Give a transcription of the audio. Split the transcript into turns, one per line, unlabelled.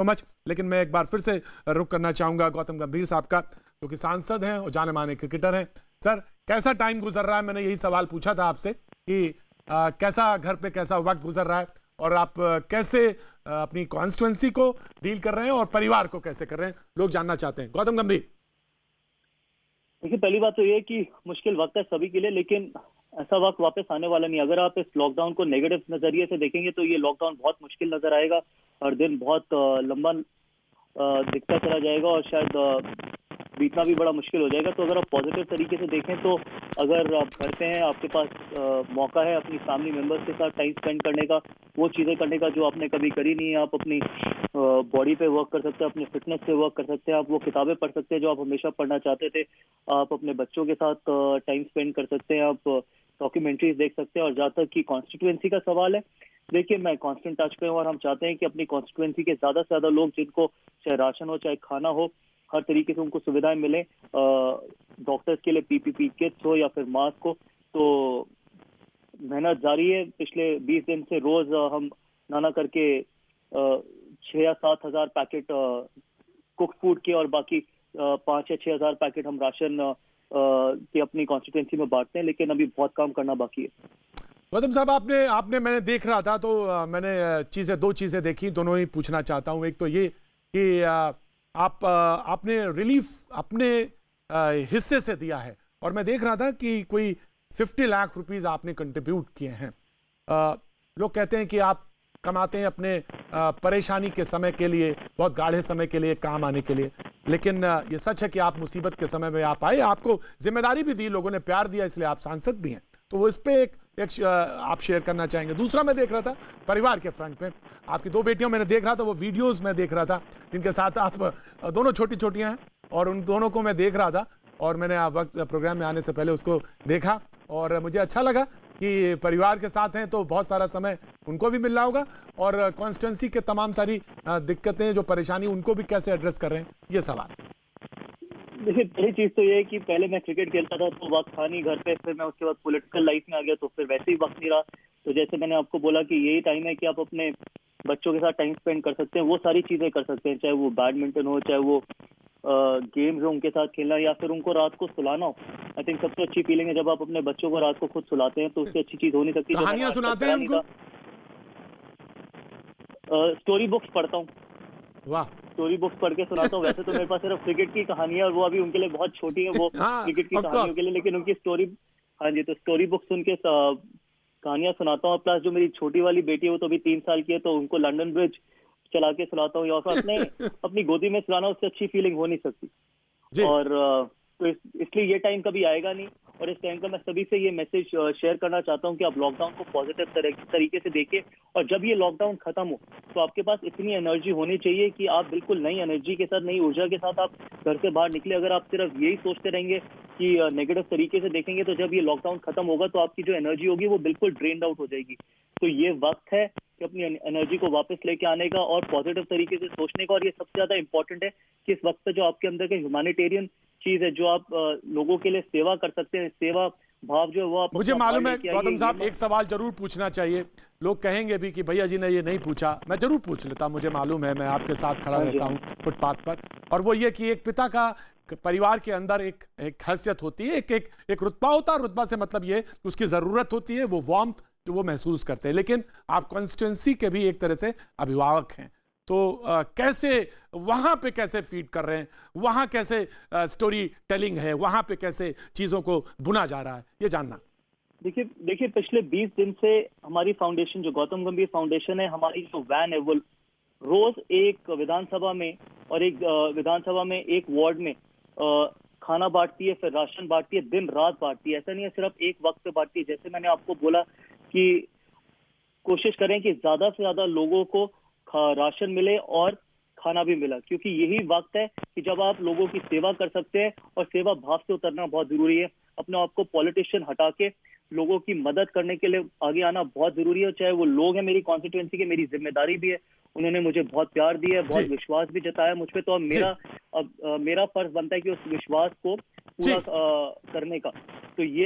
So much. लेकिन मैं एक बार फिर से रुक करना चाहूंगा गौतम गंभीर साहब का, जो कि सांसद हैं और जाने माने क्रिकेटर हैं। सर, कैसा टाइम गुजर रहा है? मैंने यही सवाल पूछा था आपसे कि कैसा घर पे कैसा वक्त गुजर रहा है, और आप कैसे अपनी कॉन्स्टिट्यूंसी को डील कर रहे हैं और परिवार को कैसे कर रहे हैं, लोग जानना चाहते हैं। गौतम गंभीर।
देखिए, पहली बात तो ये है कि मुश्किल वक्त है सभी के लिए, लेकिन ऐसा वक्त वापस आने वाला नहीं। अगर आप इस लॉकडाउन को नेगेटिव नजरिए से देखेंगे तो ये लॉकडाउन बहुत मुश्किल नजर आएगा। हर दिन बहुत लंबा दिखता चला जाएगा और शायद बीतना भी बड़ा मुश्किल हो जाएगा। तो अगर आप पॉजिटिव तरीके से देखें तो अगर आप घर पे हैं, आपके पास मौका है अपनी फैमिली मेंबर्स के साथ टाइम स्पेंड करने का, वो चीज़ें करने का जो आपने कभी करी नहीं है। आप अपनी बॉडी पे वर्क कर सकते हैं, अपनी फिटनेस पे वर्क कर सकते हैं, आप वो किताबें पढ़ सकते हैं जो आप हमेशा पढ़ना चाहते थे, आप अपने बच्चों के साथ टाइम स्पेंड कर सकते हैं, आप डॉक्यूमेंट्रीज देख सकते हैं। और जहाँ तक कि कॉन्स्टिट्यूएंसी का सवाल है, देखिए मैं कांस्टेंट टच पे हूँ और हम चाहते हैं कि अपनी कॉन्स्टिट्यूएंसी के ज़्यादा से ज़्यादा लोग, जिनको चाहे राशन हो चाहे खाना हो, हर तरीके से उनको सुविधाएं मिले। डॉक्टर्स के लिए पीपीपी किट्स हो या फिर मास्क हो। तो मेहनत जारी है। पिछले 20 दिन से रोज हम नाना करके 6 या 7 हजार पैकेट कुक फूड के और बाकी 5 या 6 हजार पैकेट हम राशन के अपनी कॉन्स्टिट्यूएंसी में बांटते हैं, लेकिन अभी बहुत काम करना बाकी है।
गौतम साहब, आपने आपने मैंने देख रहा था तो मैंने दो चीज़ें देखी, दोनों ही पूछना चाहता हूँ। एक तो ये कि आपने रिलीफ अपने हिस्से से दिया है, और मैं देख रहा था कि कोई 50 लाख रुपीस आपने कंट्रीब्यूट किए हैं। लोग कहते हैं कि आप कमाते हैं अपने परेशानी के समय के लिए, बहुत गाढ़े समय के लिए, काम आने के लिए, लेकिन ये सच है कि आप मुसीबत के समय में आप आए, आपको जिम्मेदारी भी दी, लोगों ने प्यार दिया, इसलिए आप सांसद भी हैं। तो वो इस पे एक आप शेयर करना चाहेंगे। दूसरा, मैं देख रहा था परिवार के फ्रंट पे आपकी 2 बेटियां, मैंने देख रहा था वो वीडियोस में देख रहा था जिनके साथ आप दोनों छोटी छोटियां हैं, और उन दोनों को मैं देख रहा था, और मैंने वक्त प्रोग्राम में आने से पहले उसको देखा, और मुझे अच्छा लगा कि परिवार के साथ हैं तो बहुत सारा समय उनको भी मिल रहा होगा, और कॉन्स्टिट्यूंसी के तमाम सारी दिक्कतें, जो परेशानी, उनको भी कैसे एड्रेस कर रहे हैं, ये सवाल।
देखिए, पहली चीज तो ये है कि पहले मैं क्रिकेट खेलता था तो वक्त था नहीं घर पे, फिर मैं उसके बाद पॉलिटिकल लाइफ में आ गया तो फिर वैसे ही वक्त नहीं रहा। तो जैसे मैंने आपको बोला कि यही टाइम है कि आप अपने बच्चों के साथ टाइम स्पेंड कर सकते हैं, वो सारी चीजें कर सकते हैं, चाहे वो बैडमिंटन हो, चाहे वो गेम्स हो उनके साथ खेलना, या फिर उनको रात को सुलाना हो। आई थिंक सबसे अच्छी फीलिंग है जब आप अपने बच्चों को रात को खुद सुलाते हैं, तो उससे अच्छी चीज हो नहीं सकती।
कहानियां सुनाते हैं उनको?
स्टोरी बुक्स पढ़ता हूँ।
वाह।
स्टोरी बुक्स पढ़ के सुनाता हूँ। वैसे तो मेरे पास सिर्फ क्रिकेट की कहानी है और वो अभी उनके लिए बहुत छोटी है, वो
हाँ,
क्रिकेट की
of
कहानियों
course।
के लिए, लेकिन उनकी स्टोरी, हाँ जी, तो स्टोरी बुक्स सुन के कहानियां सुनाता हूँ। प्लस जो मेरी छोटी वाली बेटी है वो तो अभी 3 साल की है, तो उनको लंदन ब्रिज चला के सुनाता हूँ, या फिर अपनी गोदी में सुनाना, उससे अच्छी फीलिंग हो नहीं सकती।
जी।
और तो इसलिए ये टाइम कभी आएगा नहीं, और इस टाइम का मैं सभी से ये मैसेज शेयर करना चाहता हूँ कि आप लॉकडाउन को पॉजिटिव तरीके से देखें, और जब ये लॉकडाउन खत्म हो तो आपके पास इतनी एनर्जी होनी चाहिए कि आप बिल्कुल नई एनर्जी के साथ, नई ऊर्जा के साथ आप घर से बाहर निकले। अगर आप सिर्फ यही सोचते रहेंगे कि नेगेटिव तरीके से देखेंगे, तो जब ये लॉकडाउन खत्म होगा तो आपकी जो एनर्जी होगी वो बिल्कुल ड्रेन्ड आउट हो जाएगी। तो ये वक्त है कि अपनी एनर्जी को वापस लेके आने का और पॉजिटिव तरीके से सोचने का। और ये सबसे ज्यादा इंपॉर्टेंट है कि इस वक्त पे जो आपके अंदर के ह्यूमैनिटेरियन चीज है, जो आप लोगों के लिए सेवा कर सकते हैं, सेवा भाव जो है वो आप,
मुझे मालूम है गौतम साहब, एक सवाल जरूर पूछना चाहिए। लोग कहेंगे भी कि भैया जी ने ये नहीं पूछा, मैं जरूर पूछ लेता, मुझे मालूम है, मैं आपके साथ खड़ा रहता हूँ फुटपाथ पर। और वो ये कि एक पिता का परिवार के अंदर एक हैसियत होती है, एक रुतबा होता है। रुतबा से मतलब ये उसकी जरूरत होती है, वो वार्मथ जो वो महसूस करते हैं। लेकिन आप कॉन्स्टिट्यूंसी के भी एक तरह से अभिभावक हैं, तो कैसे वहां पे कैसे फीड कर रहे हैं, वहां कैसे स्टोरी टेलिंग है, वहां पे कैसे चीजों को बुना जा रहा है, ये जानना।
देखिए पिछले 20 दिन से हमारी फाउंडेशन, जो गौतम गंभीर फाउंडेशन है, हमारी जो वैन है वो रोज एक विधानसभा में और एक विधानसभा में एक वार्ड में खाना बांटती है, फिर राशन बांटती है, दिन रात बांटती है। ऐसा नहीं है सिर्फ एक वक्त पे बांटती है। जैसे मैंने आपको बोला कि कोशिश करें कि ज्यादा से ज्यादा लोगों को राशन मिले और खाना भी मिला, क्योंकि यही वक्त है कि जब आप लोगों की सेवा कर सकते हैं, और सेवा भाव से उतरना बहुत जरूरी है। अपने आप को पॉलिटिशियन हटा के लोगों की मदद करने के लिए आगे आना बहुत जरूरी है। चाहे वो लोग हैं मेरी कॉन्स्टिट्यूएंसी के, मेरी जिम्मेदारी भी है, उन्होंने मुझे बहुत प्यार दिया है, बहुत विश्वास भी जताया मुझ पे, तो अब मेरा फर्ज बनता है कि उस विश्वास को पूरा करने का। तो ये